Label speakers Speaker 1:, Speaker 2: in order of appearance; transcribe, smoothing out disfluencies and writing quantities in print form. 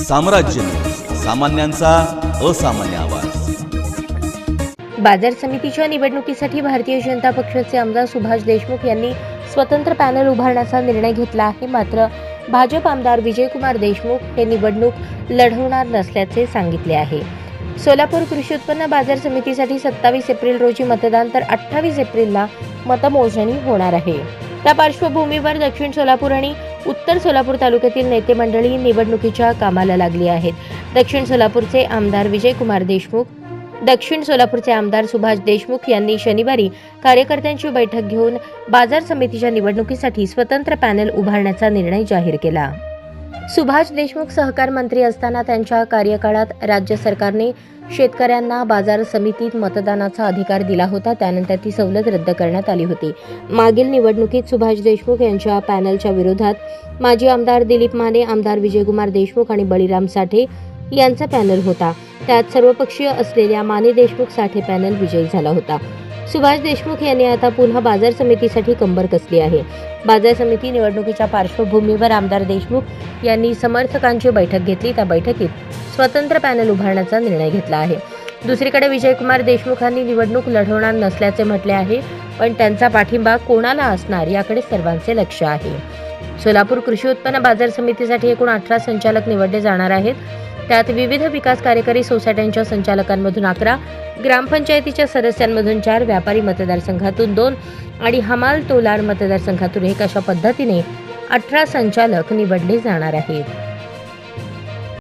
Speaker 1: साम्राज्य सामान्यांचा असामान्य आवाज।
Speaker 2: बाजार समितीच्या निवडणुकीसाठी भारतीय जनता पक्षाचे आमदार सुभाष देशमुख यांनी स्वतंत्र पॅनल उभारण्याचा निर्णय घेतला आहे। मात्र भाजप आमदार विजयकुमार देशमुख हे निवडणूक लढवणार नसल्याचे सांगितले आहे। सोलापूर कृषी उत्पन्न बाजार समितीसाठी 27 एप्रिल रोजी मतदान तर 28 एप्रिलला मतमोजणी होणार आहे। त्या पार्श्वभूमीवर दक्षिण सोलापूर आणि उत्तर सोलापूर तालुक्यातील नेते मंडळी निवडणुकीच्या कामाला लागली आहेत। दक्षिण सोलापूरचे आमदार विजयकुमार देशमुख, दक्षिण सोलापूरचे आमदार सुभाष देशमुख यांनी शनिवारी कार्यकर्त्यांची बैठक घेऊन बाजार समितीच्या निवडणुकीसाठी स्वतंत्र पॅनल उभारण्याचा निर्णय जाहीर केला। सुभाष देशमुख सहकार मंत्री असताना त्यांच्या कार्यकाळात राज्य सरकारने शेतकऱ्यांना बाजार समितीत मतदानाचा अधिकार दिला होता। त्यानंतर ती सवलत रद्द करण्यात आली होती। मागील निवडणुकीत सुभाष देशमुख यांच्या पॅनलच्या विरोधात माजी आमदार दिलीप माने, आमदार विजयकुमार देशमुख आणि बळीराम साठे यांचा पॅनल होता। त्यात सर्वपक्षीय असलेल्या माने देशमुख साठे पॅनल विजयी झाला होता। सुभाष देशमुख यांनी आता पुन्हा बाजार समितीसाठी कंबर कसली आहे। बाजार समिती निवडणुकीच्या पार्श्वभूमीवर आमदार देशमुख यांनी समर्थकांची बैठक घेतली। त्या बैठकीत स्वतंत्र पॅनल उभारण्याचा निर्णय घेतला आहे। दुसरीकडे विजयकुमार देशमुखांनी निवडणूक लढवणार नसल्याचे म्हटले आहे, पण त्यांचा पाठिंबा कोणाला असणार याकडे सर्वांचे लक्ष आहे। सोलापूर कृषी उत्पन्न बाजार समितीसाठी एकूण 18 संचालक निवडले जाणार आहेत। त्यात विविध विकास कार्यकारी सोसायट्यांच्या संचालकांमधून 11, ग्रामपंचायतीच्या सदस्यांमधून 4, व्यापारी मतदारसंघातून 2 आणि हमाल तोलार मतदारसंघातून 1 अशा पद्धतीने 18 संचालक निवडले जाणार आहेत।